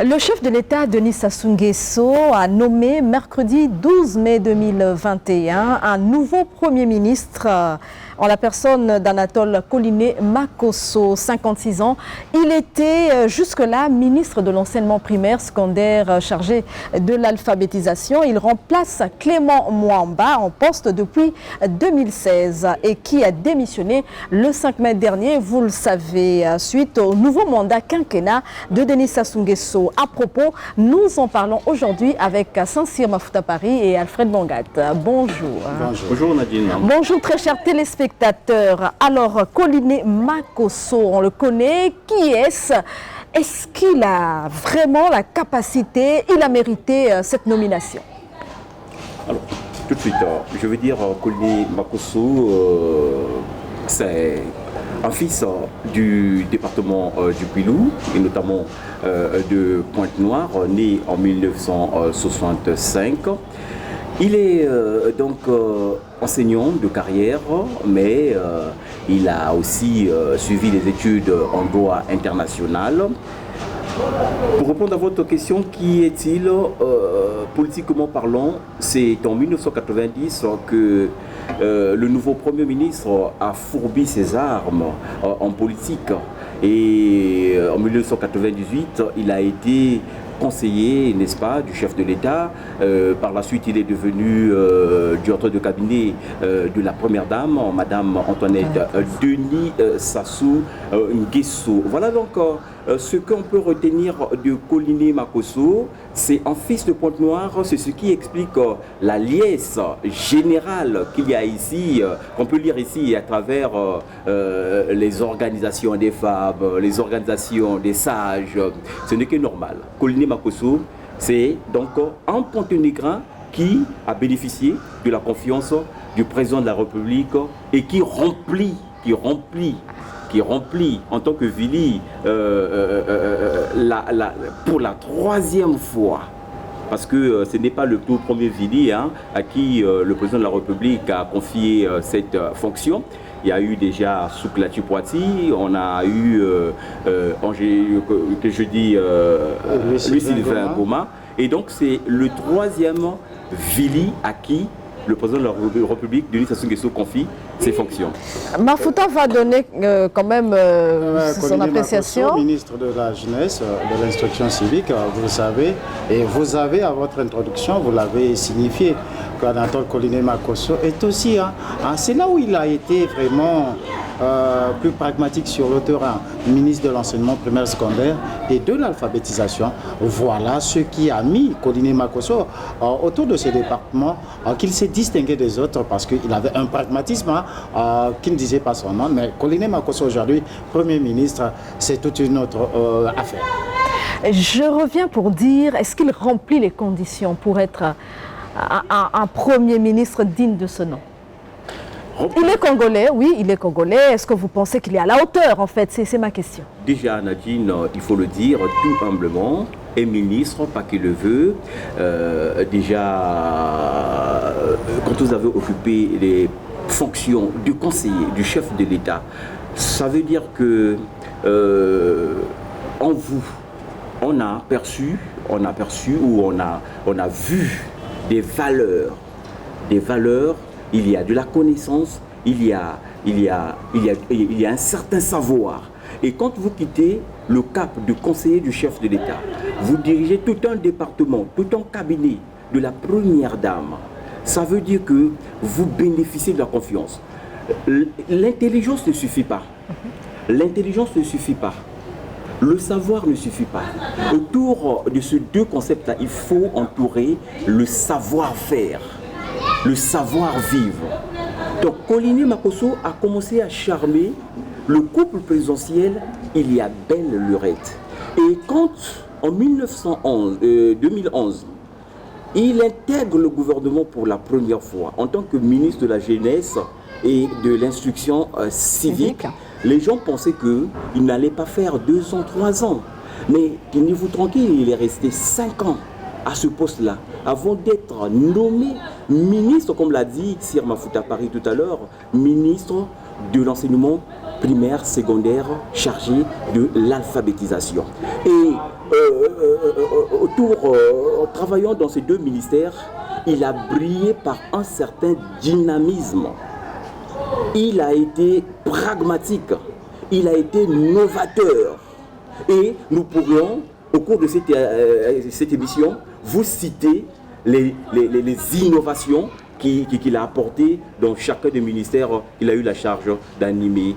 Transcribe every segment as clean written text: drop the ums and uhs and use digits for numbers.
Le chef de l'État, Denis Sassou Nguesso, a nommé mercredi 12 mai 2021 un nouveau Premier ministre en la personne d'Anatole Coliné Makosso, 56 ans. Il était jusque-là ministre de l'enseignement primaire, secondaire, chargé de l'alphabétisation. Il remplace Clément Mwamba en poste depuis 2016 et qui a démissionné le 5 mai dernier, vous le savez, suite au nouveau mandat quinquennat de Denis Sassou Nguesso. À propos, nous en parlons aujourd'hui avec Saint-Cyr Mafouta Paris et Alfred Bongat. Bonjour. Bonjour. Bonjour Nadine. Bonjour très chers téléspectateurs. Alors, Coliné Makosso, on le connaît. Qui est-ce? Est-ce qu'il a vraiment la capacité, il a mérité cette nomination? Alors, tout de suite, je veux dire, Coliné Makosso, c'est un fils du département du Kwilu et notamment de Pointe-Noire, né en 1965. Il est donc enseignant de carrière, mais il a aussi suivi des études en droit international. Pour répondre à votre question, qui est-il politiquement parlant? C'est en 1990 que le nouveau Premier ministre a fourbi ses armes en politique. Et en 1998, il a été conseiller, n'est-ce pas, du chef de l'État. Par la suite, il est devenu directeur de cabinet de la première dame, Madame Antoinette Denis Sassou Nguesso. Voilà donc ce qu'on peut retenir de Coliné Makosso. C'est un fils de Pointe-Noire, c'est ce qui explique la liesse générale qu'il y a ici, qu'on peut lire ici à travers les organisations des femmes, les organisations des sages. Ce n'est que normal. Coliné Makosso, c'est donc un Ponténégrin qui a bénéficié de la confiance du président de la République et qui remplit en tant que Vili pour la troisième fois. Parce que ce n'est pas le tout premier Vili à qui le président de la République a confié cette fonction. Il y a eu déjà Souklati Poiti, on a eu, Louis-Sylvain Goma. Et donc c'est le troisième Vili à qui le président de la République, Denis Sassou Nguesso, confie ses fonctions. Mafouta va donner quand même son appréciation. Makosso, ministre de la Jeunesse, de l'Instruction civique, vous le savez, et vous avez à votre introduction, vous l'avez signifié, qu'Anatole Coliné Makosso est aussi, c'est là où il a été vraiment plus pragmatique sur le terrain, ministre de l'enseignement primaire secondaire et de l'alphabétisation. Voilà ce qui a mis Coliné Makosso autour de ce département, qu'il s'est distingué des autres parce qu'il avait un pragmatisme qui ne disait pas son nom. Mais Coliné Makosso aujourd'hui, Premier ministre, c'est toute une autre affaire. Je reviens pour dire, est-ce qu'il remplit les conditions pour être un Premier ministre digne de ce nom? Il est congolais, oui, il est congolais. Est-ce que vous pensez qu'il est à la hauteur, en fait? C'est ma question. Déjà, Nadine, il faut le dire tout humblement, est ministre, pas qu'il le veut. Quand vous avez occupé les fonctions du conseiller, du chef de l'État, ça veut dire que en vous, on a perçu ou on a vu des valeurs. Il y a de la connaissance, il y a un certain savoir. Et quand vous quittez le cap de conseiller du chef de l'État, vous dirigez tout un département, tout un cabinet de la première dame. Ça veut dire que vous bénéficiez de la confiance. L'intelligence ne suffit pas. L'intelligence ne suffit pas. Le savoir ne suffit pas. Autour de ces deux concepts-là, il faut entourer le savoir-faire, le savoir-vivre. Donc, Coliné Makosso a commencé à charmer le couple présidentiel il y a belle lurette. Et quand, en 2011, il intègre le gouvernement pour la première fois en tant que ministre de la Jeunesse et de l'Instruction civique, les gens pensaient qu'il n'allait pas faire 2 ans, 3 ans. Mais tenez-vous tranquille, il est resté 5 ans à ce poste-là, avant d'être nommé ministre, comme l'a dit Saint-Cyr Mafouta Paris tout à l'heure, ministre de l'enseignement primaire, secondaire, chargé de l'alphabétisation. Et en travaillant dans ces deux ministères, il a brillé par un certain dynamisme. Il a été pragmatique, il a été novateur. Et nous pourrions, au cours de cette émission, vous citer les innovations qu'il a apportées dans chacun des ministères qu'il a eu la charge d'animer.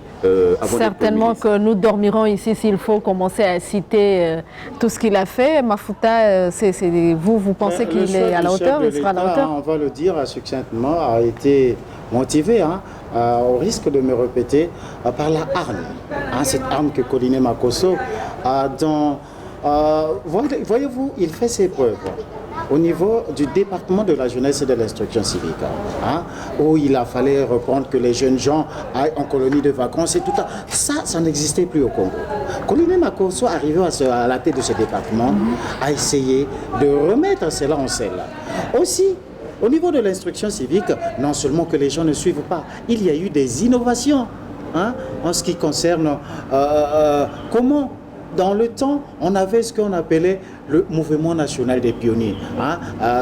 Certainement que nous dormirons ici s'il faut commencer à citer tout ce qu'il a fait. Mafouta, vous pensez qu'il est à la hauteur, il sera à la hauteur? On va le dire succinctement, a été motivé, au risque de me répéter, par la arme. Cette arme que Koliné Makosso a dans... voyez-vous, il fait ses preuves au niveau du département de la jeunesse et de l'instruction civique, où il a fallu reprendre que les jeunes gens aillent en colonie de vacances et tout ça. Ça n'existait plus au Congo. Koliné Makosso, arrivé à la tête de ce département, a essayé de remettre cela en selle. Aussi, au niveau de l'instruction civique, non seulement que les gens ne suivent pas, il y a eu des innovations en ce qui concerne comment, dans le temps, on avait ce qu'on appelait le mouvement national des pionniers.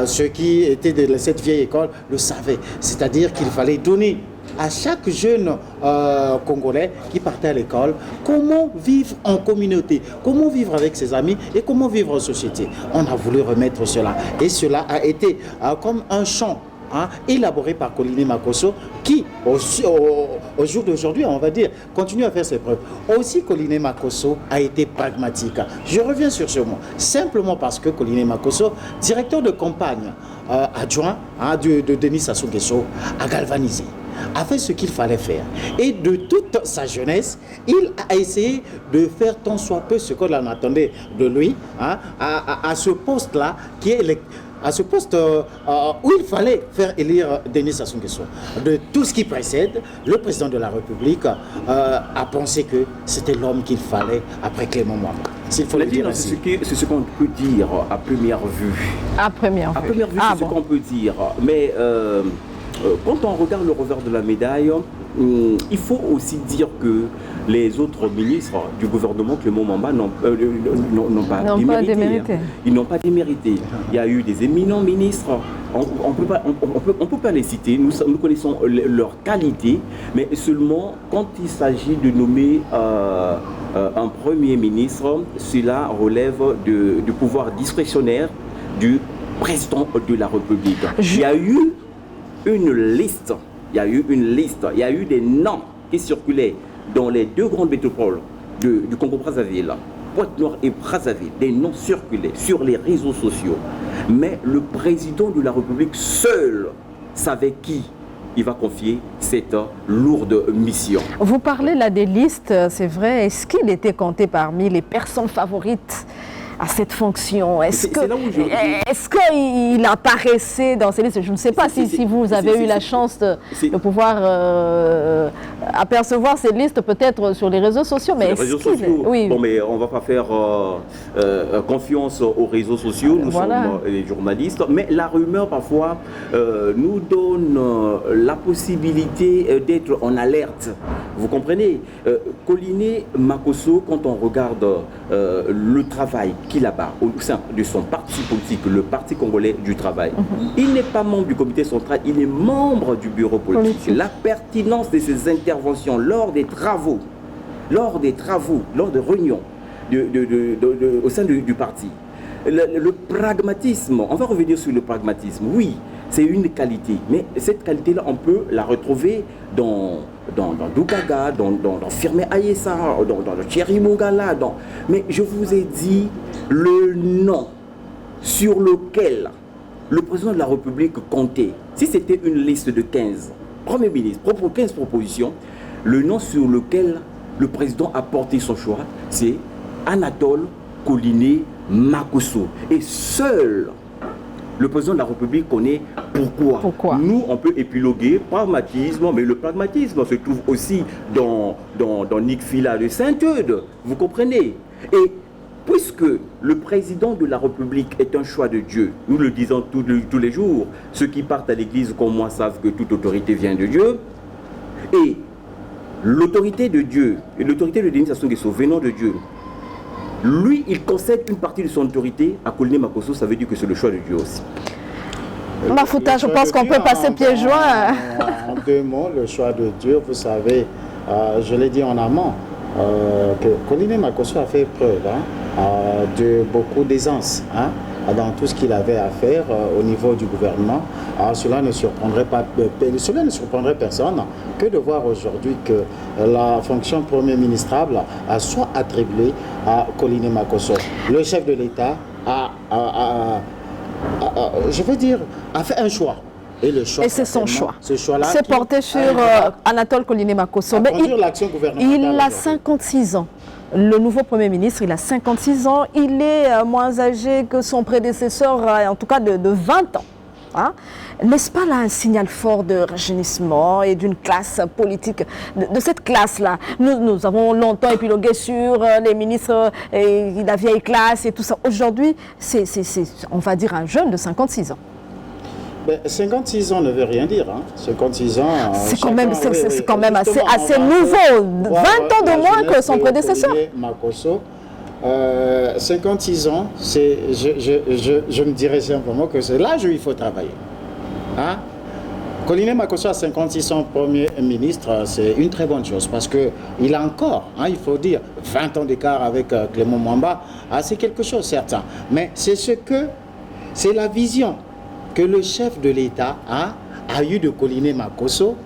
Ceux qui étaient de cette vieille école le savaient. C'est-à-dire qu'il fallait donner à chaque jeune Congolais qui partait à l'école comment vivre en communauté, comment vivre avec ses amis et comment vivre en société. On a voulu remettre cela. Et cela a été comme un chant élaboré par Koliné Makosso qui, au jour d'aujourd'hui, on va dire, continue à faire ses preuves. Aussi, Koliné Makosso a été pragmatique. Je reviens sur ce mot, simplement parce que Koliné Makosso, directeur de campagne adjoint de Denis Sassou Nguesso, a galvanisé, a fait ce qu'il fallait faire. Et de toute sa jeunesse, il a essayé de faire tant soit peu ce qu'on en attendait de lui, à ce poste-là, qui est à ce poste où il fallait faire élire Denis Sassou Nguesso. De tout ce qui précède, le président de la République a pensé que c'était l'homme qu'il fallait après Clément Mwamba. S'il faut le dire ainsi. C'est ce qu'on peut dire à première vue. À première vue. À première vue, c'est ce qu'on peut dire. Mais quand on regarde le revers de la médaille, il faut aussi dire que les autres ministres du gouvernement Clément Mwamba n'ont pas démérité. Ils n'ont pas démérité. Il y a eu des éminents ministres, on peut pas les citer, nous connaissons leur qualité, mais seulement quand il s'agit de nommer un premier ministre, cela relève du pouvoir discrétionnaire du président de la République. Il y a eu une liste, il y a eu des noms qui circulaient dans les deux grandes métropoles du Congo-Brazzaville, Pointe-Noire et Brazzaville. Des noms circulaient sur les réseaux sociaux. Mais le président de la République seul savait qui il va confier cette lourde mission. Vous parlez là des listes, c'est vrai. Est-ce qu'il était compté parmi les personnes favorites à cette fonction? Est-ce qu'il apparaissait dans ces listes? Je ne sais pas si vous avez eu la chance de pouvoir apercevoir ces listes peut-être sur les réseaux sociaux. Mais les réseaux sociaux. Oui. Bon, mais on ne va pas faire confiance aux réseaux sociaux. Nous sommes les journalistes. Mais la rumeur parfois nous donne la possibilité d'être en alerte. Vous comprenez? Koliné Makosso, quand on regarde le travail qu'il a au sein de son parti politique, le Parti congolais du travail, il n'est pas membre du comité central, il est membre du bureau politique. La pertinence de ses interventions lors des travaux, lors de réunions au sein du parti, le pragmatisme, on va revenir sur le pragmatisme, oui, c'est une qualité, mais cette qualité-là, on peut la retrouver dans Doukaga, dans Firmé Ayessa, dans le Thierry Mongala, mais je vous ai dit le nom sur lequel le président de la République comptait. Si c'était une liste de 15 premiers ministres, 15 propositions, le nom sur lequel le président a porté son choix, c'est Anatole Koliné Makosso. Et seul le président de la République connaît pourquoi. Nous, on peut épiloguer pragmatisme, mais le pragmatisme se trouve aussi dans Nick Fila de Saint-Eudes. Vous comprenez? Et puisque le président de la République est un choix de Dieu, nous le disons tous les jours, ceux qui partent à l'église comme moi savent que toute autorité vient de Dieu, et l'autorité de Dieu, et l'autorité de Denis Sassou Nguesso venant de Dieu, lui, il concède une partie de son autorité à Koliné Makosso, ça veut dire que c'est le choix de Dieu aussi. Mafouta, je pense qu'on peut passer pieds joints. En 2 mots, le choix de Dieu, vous savez, je l'ai dit en amont, que Koliné Makosso a fait preuve de beaucoup d'aisance dans tout ce qu'il avait à faire au niveau du gouvernement. Cela ne surprendrait personne que de voir aujourd'hui que la fonction Premier ministrable soit attribuée à Koliné Makosso. Le chef de l'État je veux dire, a fait un choix. Et c'est son choix. Ce choix-là, c'est porté sur Anatole Koliné Makosso. Mais il a 56 ans. Le nouveau Premier ministre, il a 56 ans. Il est moins âgé que son prédécesseur, en tout cas de 20 ans. N'est-ce pas là un signal fort de rajeunissement et d'une classe politique, de cette classe-là? Nous avons longtemps épilogué sur les ministres et la vieille classe et tout ça. Aujourd'hui, c'est, on va dire, un jeune de 56 ans. 56 ans ne veut rien dire. 56 ans... C'est quand même, assez nouveau. 20 ans de moins que son prédécesseur. Makosso, 56 ans, je me dirais simplement que c'est l'âge où il faut travailler. Koliné Makosso à 56 ans, Premier ministre, c'est une très bonne chose parce qu'il a encore, il faut dire, 20 ans d'écart avec Clément Mwamba. C'est quelque chose, certain. Mais c'est la vision que le chef de l'État a eu de Koliné Makosso.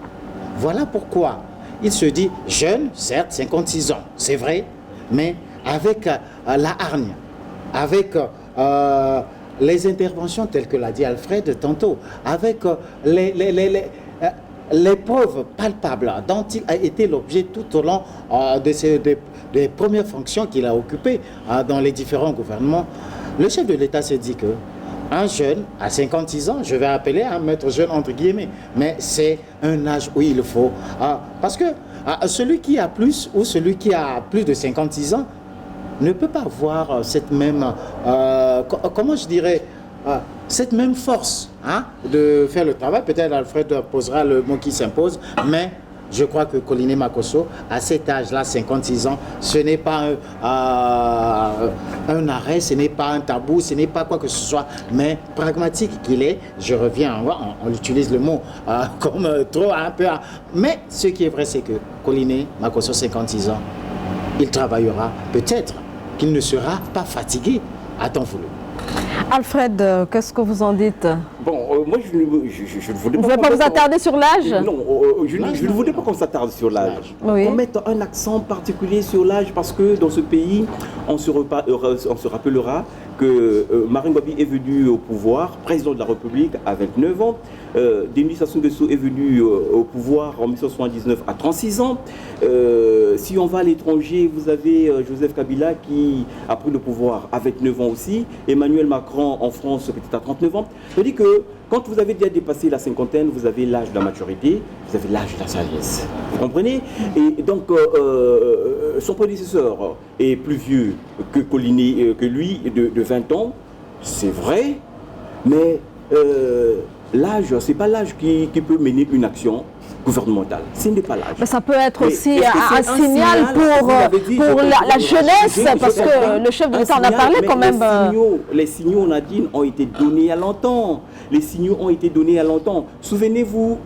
Voilà pourquoi il se dit jeune, certes, 56 ans, c'est vrai, mais avec la hargne, avec les interventions telles que l'a dit Alfred tantôt, avec les preuves palpables dont il a été l'objet tout au long des premières fonctions qu'il a occupées dans les différents gouvernements, le chef de l'État s'est dit que un jeune à 56 ans, je vais appeler un maître jeune entre guillemets, mais c'est un âge où il faut. Parce que celui qui a plus ou celui qui a plus de 56 ans ne peut pas avoir cette même, comment je dirais, cette même force de faire le travail. Peut-être Alfred posera le mot qui s'impose, mais je crois que Koliné Makosso, à cet âge-là, 56 ans, ce n'est pas un arrêt, ce n'est pas un tabou, ce n'est pas quoi que ce soit, mais pragmatique qu'il est. Je reviens, on utilise le mot comme trop un peu. Mais ce qui est vrai, c'est que Koliné Makosso, 56 ans, il travaillera. Peut-être qu'il ne sera pas fatigué à temps voulu. Alfred, qu'est-ce que vous en dites? Bon, moi je ne voulais pas... Vous ne voulez pas vous attarder sur l'âge? Non, je ne voulais pas qu'on s'attarde sur l'âge. Oui. On mette un accent particulier sur l'âge parce que dans ce pays, on se rappellera que Marine Ngouabi est venu au pouvoir, président de la République à 29 ans. Denis Sassou Nguesso est venu au pouvoir en 1979 à 36 ans. Si on va à l'étranger, vous avez Joseph Kabila qui a pris le pouvoir à 29 ans aussi. Emmanuel Macron en France peut-être à 39 ans. C'est-à-dire que quand vous avez déjà dépassé la cinquantaine, vous avez l'âge de la maturité, vous avez l'âge de la sagesse. Vous comprenez? Et donc, son prédécesseur est plus vieux que Koliné, que lui, de 20 ans. C'est vrai, mais l'âge, ce n'est pas l'âge qui peut mener une action gouvernementale. Ce n'est pas l'âge. Mais ça peut être aussi un signal pour la jeunesse, parce que le chef de l'État en a parlé quand même. Les signaux, Nadine, ont été donnés à longtemps. Les signaux ont été donnés à longtemps. Souvenez-vous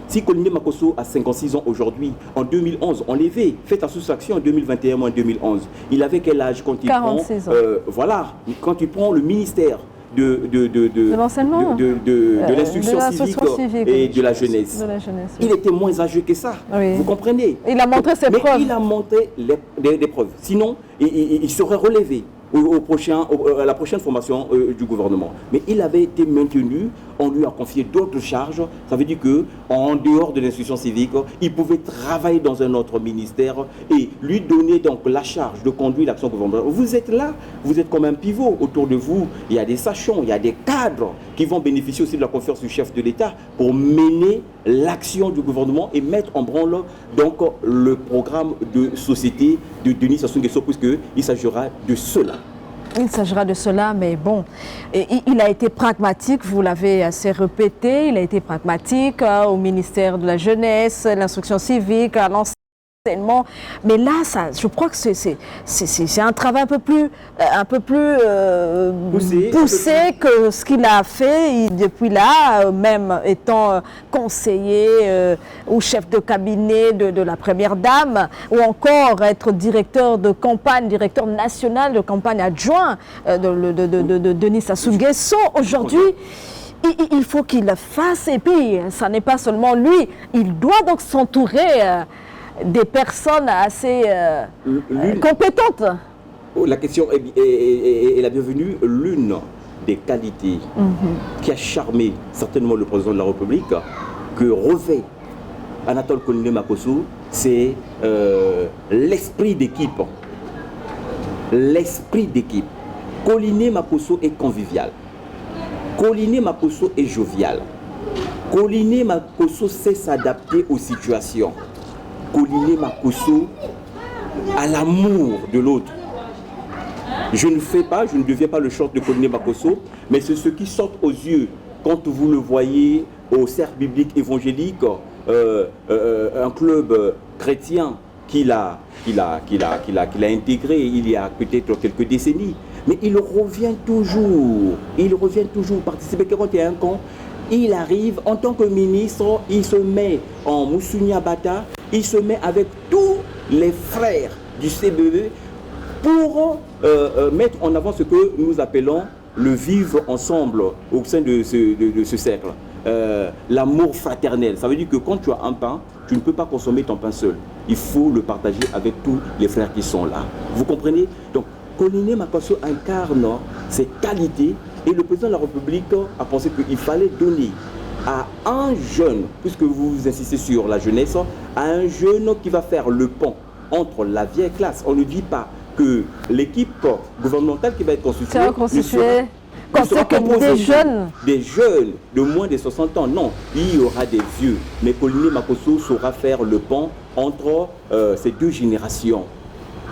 si Koliné Makosso a 56 ans aujourd'hui, en 2011, enlevé, faites la soustraction en 2021 ou en 2011. Il avait quel âge quand il 46 prend ans. Voilà, quand il prend le ministère de l'enseignement, de l'instruction civique et de la jeunesse. Il était moins âgé que ça, oui. Vous comprenez? Il a montré ses preuves. Il a montré les preuves. Sinon, il serait relevé à la prochaine formation du gouvernement. Mais il avait été maintenu, on lui a confié d'autres charges. Ça veut dire qu'en dehors de l'instruction civique, il pouvait travailler dans un autre ministère et lui donner donc la charge de conduire l'action gouvernementale. Vous êtes là, vous êtes comme un pivot. Autour de vous, il y a des sachants, il y a des cadres qui vont bénéficier aussi de la confiance du chef de l'État pour mener l'action du gouvernement et mettre en branle donc le programme de société de Denis Sassou Nguesso, puisqu'il s'agira de cela. Il s'agira de cela, mais bon, il a été pragmatique, vous l'avez assez répété, il a été pragmatique au ministère de la Jeunesse, l'instruction civique, à l'enseignement. Mais là, je crois que c'est un travail un peu plus poussé que ce qu'il a fait depuis là, même étant conseiller ou chef de cabinet de la première dame, ou encore être directeur de campagne, directeur national de campagne adjoint de Denis Sassou Nguesso. Aujourd'hui, il faut qu'il le fasse, et puis ça n'est pas seulement lui, il doit donc s'entourer des personnes assez compétentes. La question est la bienvenue. L'une des qualités qui a charmé certainement le président de la République, que revêt Anatole Koliné Makosso, c'est l'esprit d'équipe. L'esprit d'équipe. Koliné Makosso est convivial. Koliné Makosso est jovial. Koliné Makosso sait s'adapter aux situations. Koliné Makosso a l'amour de l'autre. Je ne deviens pas le chant de Koliné Makosso, mais c'est ce qui saute aux yeux quand vous le voyez au cercle biblique évangélique, un club chrétien qu'il a intégré il y a peut-être quelques décennies. Mais il revient toujours participer. Quand il y a un camp, il arrive en tant que ministre, il se met en Moussounia Bata, il se met avec tous les frères du CBE pour mettre en avant ce que nous appelons le vivre ensemble au sein de ce cercle. L'amour fraternel. Ça veut dire que quand tu as un pain, tu ne peux pas consommer ton pain seul. Il faut le partager avec tous les frères qui sont là. Vous comprenez? Donc, Koliné Makosso incarne ces qualités, et le président de la République a pensé qu'il fallait donner à un jeune, puisque vous insistez sur la jeunesse, à un jeune qui va faire le pont entre la vieille classe. On ne dit pas que l'équipe gouvernementale qui va être constituée des jeunes de moins de 60 ans. Non, il y aura des vieux. Mais Koliné Makosso saura faire le pont entre ces deux générations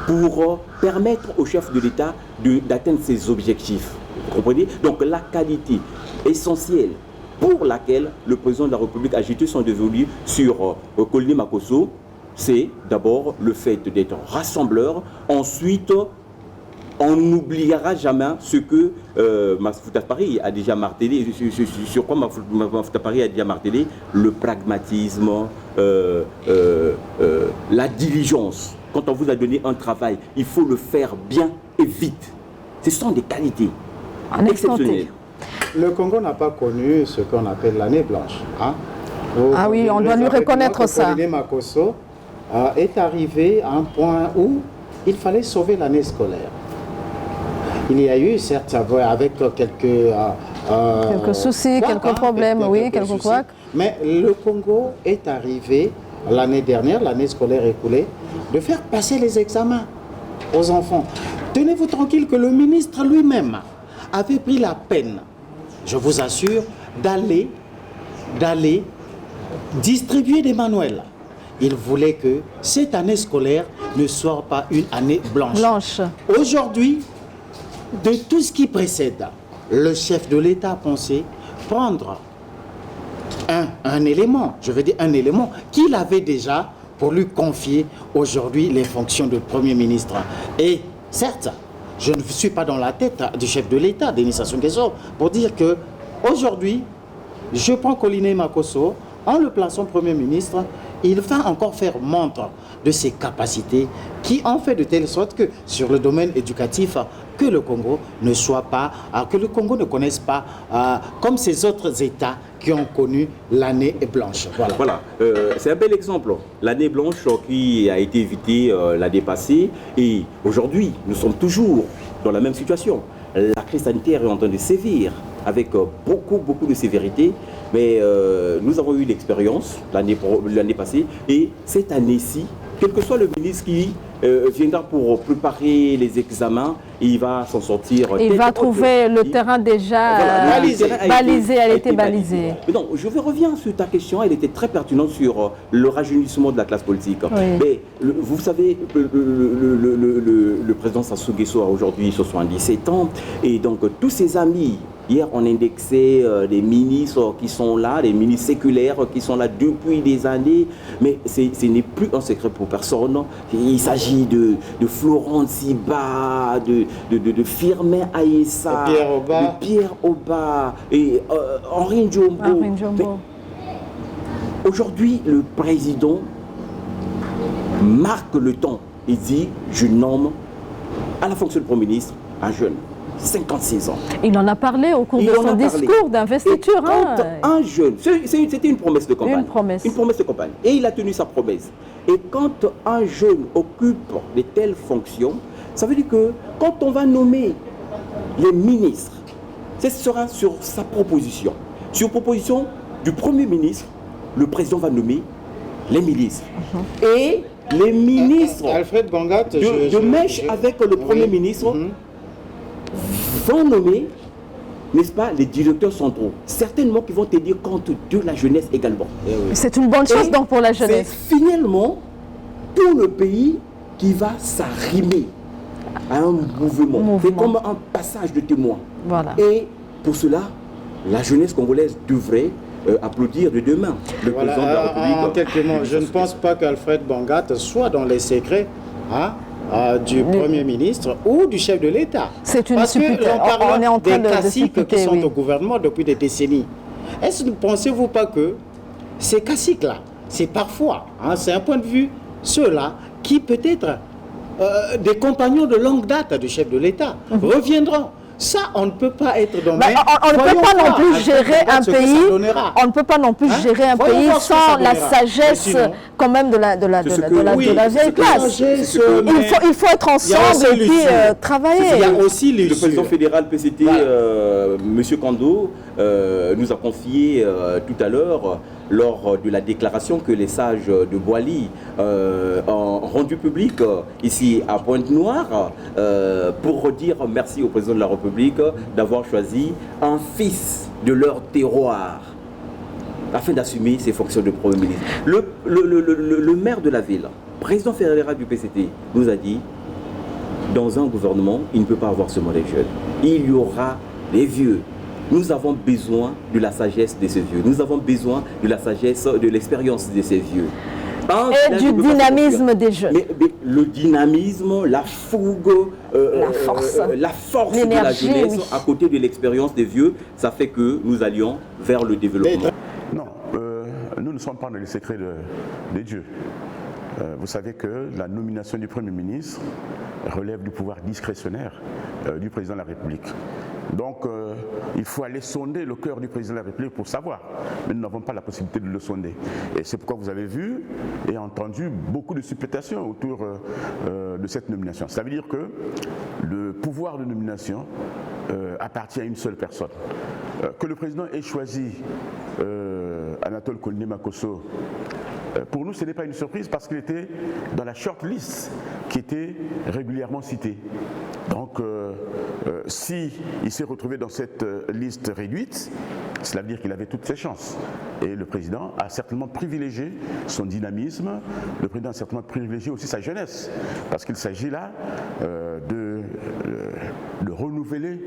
pour permettre au chef de l'État d'atteindre ses objectifs. Vous comprenez? Donc la qualité essentielle pour laquelle le président de la République a jeté son dévolu sur Koliné Makosso, c'est d'abord le fait d'être rassembleur. Ensuite, on n'oubliera jamais ce que Mafouta Paris a déjà martelé, sur quoi Mafouta Paris a déjà martelé, le pragmatisme, la diligence. Quand on vous a donné un travail, il faut le faire bien et vite. Ce sont des qualités exceptionnelles. Le Congo n'a pas connu ce qu'on appelle l'année blanche. Hein? Ah oui, on doit lui reconnaître ça. Koliné Makosso est arrivé à un point où il fallait sauver l'année scolaire. Il y a eu, certes, avec quelques soucis, quelques problèmes, quelques couacs. Mais le Congo est arrivé l'année dernière, l'année scolaire écoulée, de faire passer les examens aux enfants. Tenez-vous tranquille que le ministre lui-même avait pris la peine, je vous assure, d'aller distribuer des manuels. Il voulait que cette année scolaire ne soit pas une année blanche. Aujourd'hui, de tout ce qui précède, le chef de l'État a pensé prendre un élément, je veux dire un élément qu'il avait déjà pour lui confier aujourd'hui les fonctions de Premier ministre. Et certes, je ne suis pas dans la tête du chef de l'État, Denis Sassou Nguesso, pour dire que aujourd'hui, je prends Koliné Makosso, en le plaçant Premier ministre, il va encore faire montre de ses capacités qui ont fait de telle sorte que sur le domaine éducatif, que le Congo ne soit pas, que le Congo ne connaisse pas comme ces autres États qui ont connu l'année blanche. Voilà. C'est un bel exemple. L'année blanche qui a été évitée l'année passée, et aujourd'hui, nous sommes toujours dans la même situation. La crise sanitaire est en train de sévir avec beaucoup de sévérité, mais nous avons eu l'expérience l'année passée, et cette année-ci, quel que soit le ministre qui viendra pour préparer les examens et il va s'en sortir. Il va trouver le terrain déjà balisé, elle a été balisée. Mais donc, je vais revenir sur ta question, elle était très pertinente sur le rajeunissement de la classe politique. Oui. Mais vous savez, le président Sassou Nguesso a aujourd'hui 77 ans et donc tous ses amis. Hier, on indexait des ministres qui sont là, des ministres séculaires qui sont là depuis des années, mais ce n'est plus un secret pour personne. Il s'agit de Florent Siba, de Firmin Aïssa, de Pierre Oba et Henri Ndjombo. Aujourd'hui, le président marque le temps et dit « je nomme à la fonction de Premier ministre un jeune ». 56 ans. Il en a parlé au cours de son discours d'investiture. Un jeune, c'était une promesse de campagne. Une promesse de campagne. Et il a tenu sa promesse. Et quand un jeune occupe de telles fonctions, ça veut dire que quand on va nommer les ministres, ce sera sur sa proposition. Sur proposition du Premier ministre, le président va nommer les ministres. Et les ministres Alfred Bongat, de mèche avec le Premier ministre vont nommer, n'est-ce pas, les directeurs centraux. Certainement qui vont tenir compte de la jeunesse également. C'est une bonne chose donc pour la jeunesse. C'est finalement tout le pays qui va s'arrimer à un mouvement. C'est comme un passage de témoin. Voilà. Et pour cela, la jeunesse congolaise devrait applaudir de deux mains le président de la République. En quelques mots, je ne pense pas qu'Alfred Bongat soit dans les secrets du Premier ministre ou du chef de l'État. C'est une Parce on est en train des classiques de qui sont au gouvernement depuis des décennies. Est-ce que ne pensez-vous pas que ces classiques-là, c'est parfois, c'est un point de vue, ceux-là qui peut-être des compagnons de longue date du chef de l'État reviendront. Ça, on ne peut pas être dans on ne peut pas non plus gérer un pays. On ne peut pas non plus gérer un pays sans la sagesse quand même de la vieille classe. Il faut être ensemble et puis travailler. Il y a aussi le président fédéral PCT, M. Kando, nous a confié tout à l'heure lors de la déclaration que les sages de Boali ont rendu public ici à Pointe-Noire pour redire merci au président de la République d'avoir choisi un fils de leur terroir afin d'assumer ses fonctions de Premier ministre. Le maire de la ville, président fédéral du PCT, nous a dit dans un gouvernement, il ne peut pas avoir seulement les jeunes. Il y aura les vieux. Nous avons besoin de la sagesse de ces vieux. Nous avons besoin de la sagesse, de l'expérience de ces vieux. Et du dynamisme des jeunes. Mais le dynamisme, la fougue, la force de la jeunesse à côté de l'expérience des vieux, ça fait que nous allions vers le développement. Non, nous ne sommes pas dans les secrets de Dieu. Vous savez que la nomination du Premier ministre relève du pouvoir discrétionnaire du Président de la République. Donc, il faut aller sonder le cœur du Président de la République pour savoir. Mais nous n'avons pas la possibilité de le sonder. Et c'est pourquoi vous avez vu et entendu beaucoup de supplétations autour de cette nomination. Ça veut dire que le pouvoir de nomination appartient à une seule personne. Que le Président ait choisi Anatole Koliné Makosso, pour nous, ce n'est pas une surprise parce qu'il était dans la short list qui était régulièrement citée. Donc, si il s'est retrouvé dans cette liste réduite, cela veut dire qu'il avait toutes ses chances. Et le président a certainement privilégié son dynamisme, le président a certainement privilégié aussi sa jeunesse, parce qu'il s'agit là de renouveler,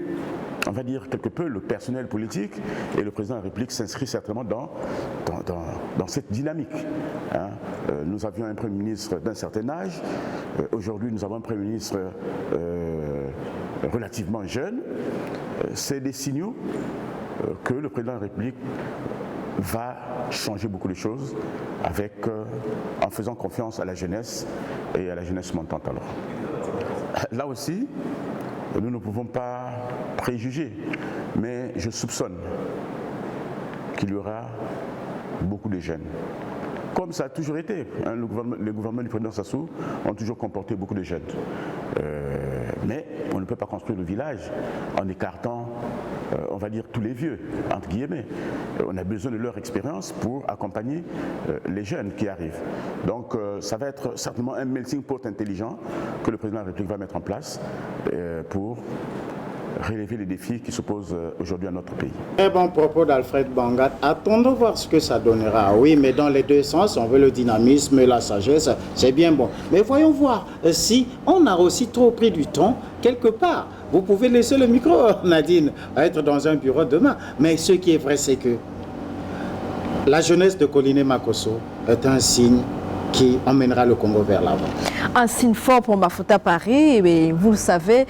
on va dire quelque peu, le personnel politique, et le président de la République s'inscrit certainement dans cette dynamique. Nous avions un Premier ministre d'un certain âge, aujourd'hui nous avons un Premier ministre relativement jeune. C'est des signaux que le président de la République va changer beaucoup de choses en faisant confiance à la jeunesse et à la jeunesse montante. Alors, là aussi, nous ne pouvons pas préjuger, mais je soupçonne qu'il y aura beaucoup de jeunes. Comme ça a toujours été, les gouvernements du président Sassou ont toujours comporté beaucoup de jeunes. Mais on ne peut pas construire le village en écartant on va dire tous les vieux, entre guillemets. On a besoin de leur expérience pour accompagner les jeunes qui arrivent. Donc ça va être certainement un melting pot intelligent que le président de la République va mettre en place pour relever les défis qui se posent aujourd'hui à notre pays. Très bon propos d'Alfred Bangat. Attendons voir ce que ça donnera. Oui, mais dans les deux sens, on veut le dynamisme et la sagesse, c'est bien bon. Mais voyons voir si on a aussi trop pris du temps quelque part. Vous pouvez laisser le micro, Nadine, à être dans un bureau demain. Mais ce qui est vrai, c'est que la jeunesse de Koliné Makosso est un signe qui emmènera le Congo vers l'avant. Un signe fort pour Mafouta Paris, mais vous le savez,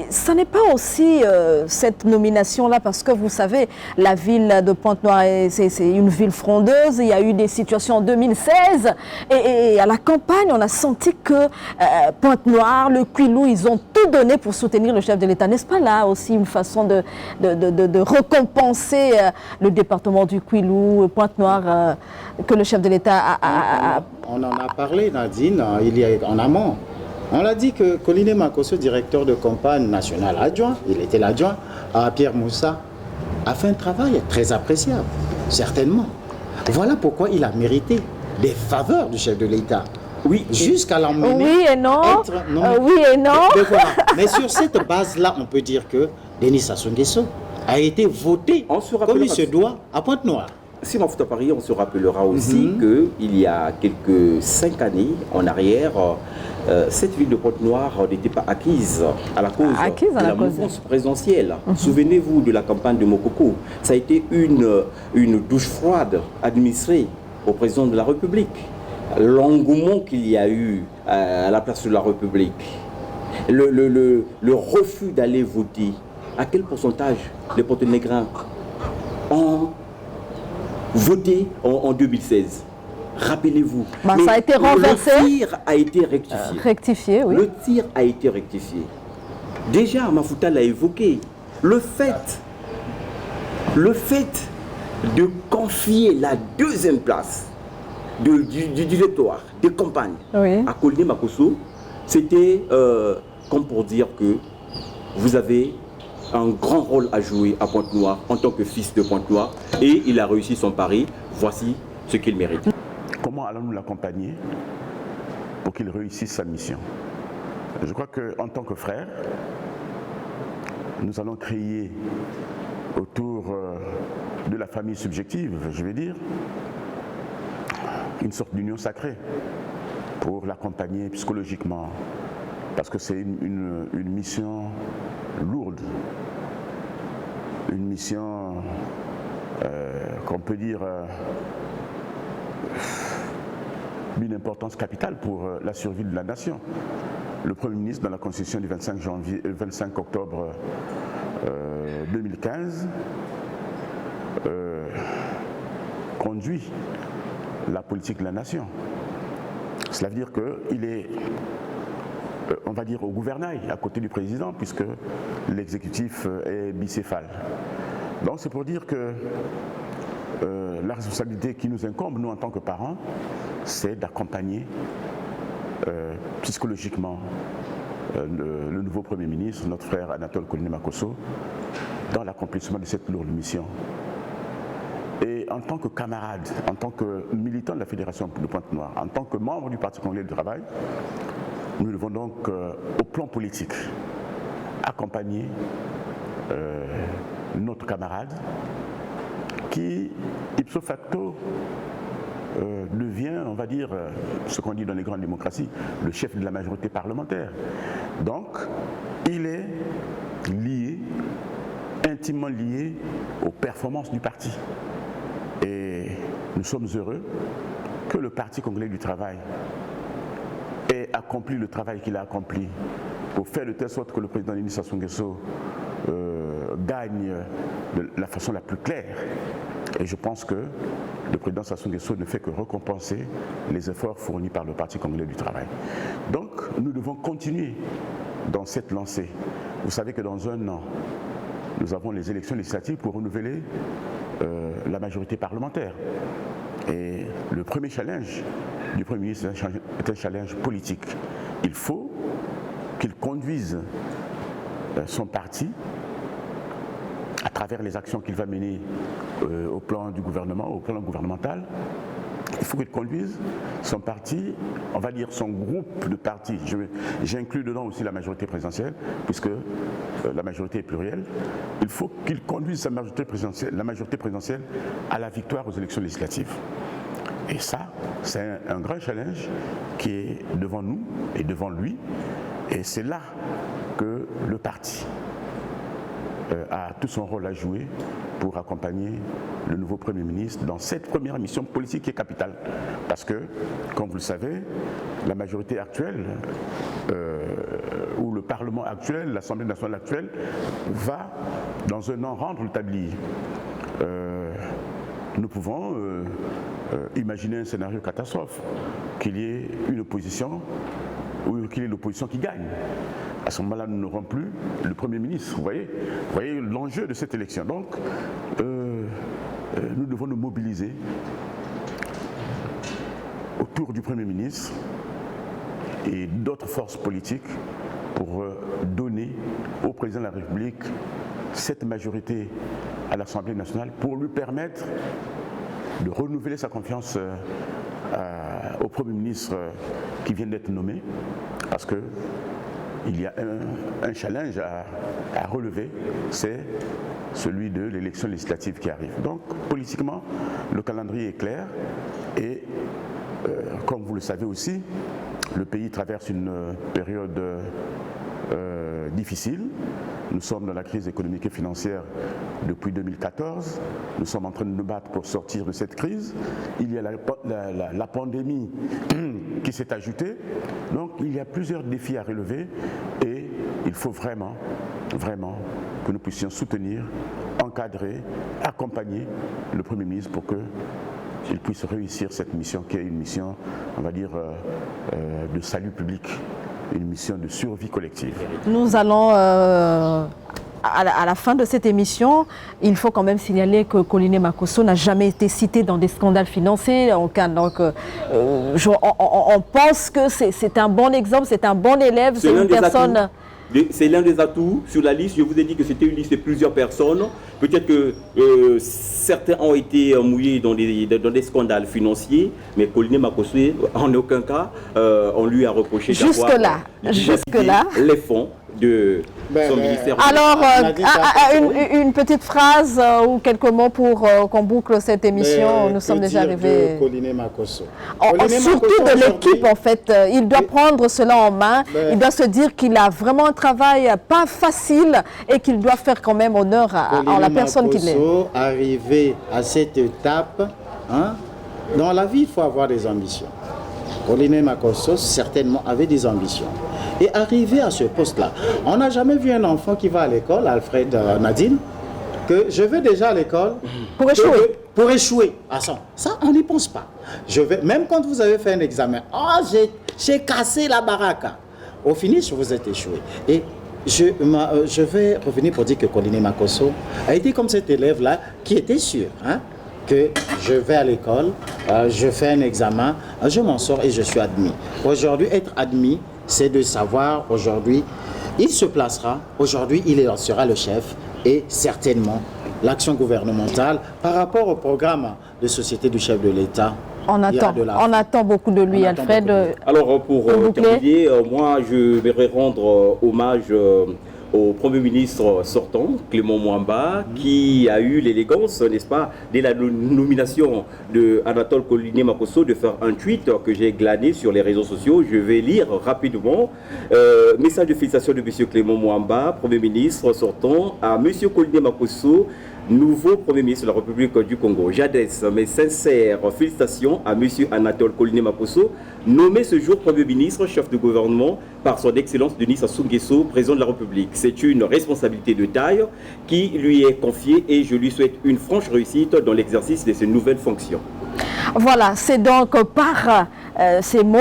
ça n'est pas aussi cette nomination-là, parce que vous savez, la ville de Pointe-Noire, c'est une ville frondeuse, il y a eu des situations en 2016, et à la campagne, on a senti que Pointe-Noire, le Kwilu, ils ont tout donné pour soutenir le chef de l'État. N'est-ce pas là aussi une façon de récompenser le département du Kwilu, Pointe-Noire, que le chef de l'État a... On en a parlé, Nadine, il y a en amont. On l'a dit que Koliné Makosso, directeur de campagne nationale adjoint, il était l'adjoint à Pierre Moussa, a fait un travail très appréciable, certainement. Voilà pourquoi il a mérité des faveurs du chef de l'État. Oui, jusqu'à l'emmener. Oui et non. Oui et non. Voilà. Mais sur cette base-là, on peut dire que Denis Sassou Nguesso a été voté comme il se doit à Pointe-Noire. Si Mafouta Paris, on se rappellera aussi qu'il y a quelques 5 années en arrière, cette ville de Pointe-Noire n'était pas acquise à la cause de la mouvance présidentielle. Souvenez-vous de la campagne de Mokoko. Ça a été une douche froide administrée au président de la République. L'engouement qu'il y a eu à la place de la République, le refus d'aller voter, à quel pourcentage les Porte-Négrins ont voté en 2016. Rappelez-vous. Ça a été renversé. Le tir a été rectifié. Rectifié, oui. Le tir a été rectifié. Déjà, Mafouta l'a évoqué. Le fait de confier la deuxième place du directoire des campagnes à Koliné Makosso, c'était comme pour dire que vous avez un grand rôle à jouer à Pointe-Noire en tant que fils de Pointe-Noire, et il a réussi son pari. Voici ce qu'il mérite. Comment allons-nous l'accompagner pour qu'il réussisse sa mission? Je crois qu'en tant que frère, nous allons créer autour de la famille subjective, je vais dire, une sorte d'union sacrée pour l'accompagner psychologiquement, parce que c'est une mission lourde, une mission qu'on peut dire d'une importance capitale pour la survie de la nation. Le Premier ministre, dans la Constitution du 25 octobre 2015, conduit la politique de la nation. Cela veut dire qu'il est, on va dire, au gouvernail à côté du président, puisque l'exécutif est bicéphale. Donc c'est pour dire que la responsabilité qui nous incombe, nous en tant que parents, c'est d'accompagner psychologiquement le nouveau Premier ministre, notre frère Anatole Koliné Makosso, dans l'accomplissement de cette lourde mission. Et en tant que camarade, en tant que militant de la Fédération de Pointe-Noire, en tant que membre du Parti congolais du travail, nous devons donc, au plan politique, accompagner notre camarade qui, ipso facto, devient, on va dire, ce qu'on dit dans les grandes démocraties, le chef de la majorité parlementaire. Donc, il est lié, intimement lié aux performances du parti. Et nous sommes heureux que le Parti congolais du travail ait accompli le travail qu'il a accompli pour faire de telle sorte que le président Denis Sassou Nguesso gagne de la façon la plus claire. Et je pense que le président Sassou Nguesso ne fait que récompenser les efforts fournis par le Parti congolais du travail. Donc, nous devons continuer dans cette lancée. Vous savez que dans un an, nous avons les élections législatives pour renouveler la majorité parlementaire. Et le premier challenge du Premier ministre est un challenge politique. Il faut qu'il conduise son parti à travers les actions qu'il va mener au plan du gouvernement, au plan gouvernemental. Il faut qu'il conduise son parti, on va dire son groupe de partis. J'inclus dedans aussi la majorité présidentielle, puisque la majorité est plurielle. Il faut qu'il conduise la majorité présidentielle à la victoire aux élections législatives. Et ça, c'est un grand challenge qui est devant nous et devant lui. Et c'est là que le parti a tout son rôle à jouer pour accompagner le nouveau Premier ministre dans cette première mission politique qui est capitale. Parce que, comme vous le savez, la majorité actuelle, ou le Parlement actuel, l'Assemblée nationale actuelle, va dans un an rendre le tablier. Nous pouvons imaginer un scénario catastrophe, qu'il y ait une opposition ou qu'il y ait l'opposition qui gagne. À ce moment-là, nous n'aurons plus le Premier ministre. Vous voyez l'enjeu de cette élection. Donc, nous devons nous mobiliser autour du Premier ministre et d'autres forces politiques pour donner au Président de la République cette majorité à l'Assemblée nationale pour lui permettre de renouveler sa confiance au Premier ministre qui vient d'être nommé, parce que il y a un challenge à relever, c'est celui de l'élection législative qui arrive. Donc, politiquement, le calendrier est clair et, comme vous le savez aussi, le pays traverse une période difficile. Nous sommes dans la crise économique et financière depuis 2014. Nous sommes en train de nous battre pour sortir de cette crise. Il y a la pandémie qui s'est ajoutée. Donc il y a plusieurs défis à relever et il faut vraiment que nous puissions soutenir, encadrer, accompagner le Premier ministre pour qu'il puisse réussir cette mission qui est une mission, on va dire, de salut public, une mission de survie collective. Nous allons, à la fin de cette émission, il faut quand même signaler que Colline Makosso n'a jamais été cité dans des scandales financiers. Donc, on pense que c'est un bon exemple, c'est un bon élève, c'est une personne... C'est l'un des atouts sur la liste. Je vous ai dit que c'était une liste de plusieurs personnes. Peut-être que certains ont été mouillés dans des scandales financiers, mais Colline Makosso, en aucun cas, on lui a reproché d'avoir jusque-là, les fonds de son ministère. Alors, une petite phrase ou quelques mots pour qu'on boucle cette émission. Nous sommes déjà arrivés. Colline Makosso. Surtout de l'équipe, en fait. Il doit prendre cela en main. Il doit se dire qu'il a vraiment un travail pas facile et qu'il doit faire quand même honneur à la personne qu'il est. Arrivé à cette étape, dans la vie, il faut avoir des ambitions. Colline Makosso, certainement, avait des ambitions. Et arrivé à ce poste-là, on n'a jamais vu un enfant qui va à l'école, Alfred Nadine, que je vais déjà à l'école pour échouer. Pour échouer. Ah, ça, on n'y pense pas. Même quand vous avez fait un examen, j'ai cassé la baraque. Au finish, vous êtes échoué. Et je vais revenir pour dire que Colline Makosso a été comme cet élève-là qui était sûr que je vais à l'école, je fais un examen, je m'en sors et je suis admis. Aujourd'hui, être admis, c'est de savoir aujourd'hui, il se placera, aujourd'hui il sera le chef et certainement l'action gouvernementale par rapport au programme de société du chef de l'État. On attend beaucoup de lui, Alfred. Alors pour terminer, moi je voudrais rendre hommage au Premier ministre sortant, Clément Mwamba, qui a eu l'élégance, n'est-ce pas, dès la nomination de Anatole Colline Makosso, de faire un tweet que j'ai glané sur les réseaux sociaux. Je vais lire rapidement. Message de félicitations de M. Clément Mwamba, Premier ministre sortant, à M. Colline Makosso, nouveau Premier ministre de la République du Congo. J'adresse mes sincères félicitations à M. Anatole Colline Makosso, nommé ce jour Premier ministre, chef de gouvernement par son Excellence Denis Sassou Nguesso, président de la République. C'est une responsabilité de taille qui lui est confiée et je lui souhaite une franche réussite dans l'exercice de ses nouvelles fonctions. Voilà, c'est donc par ces mots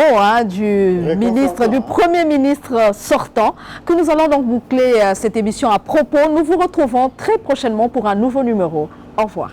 du Premier ministre sortant que nous allons donc boucler cette émission à propos. Nous vous retrouvons très prochainement pour un nouveau numéro. Au revoir.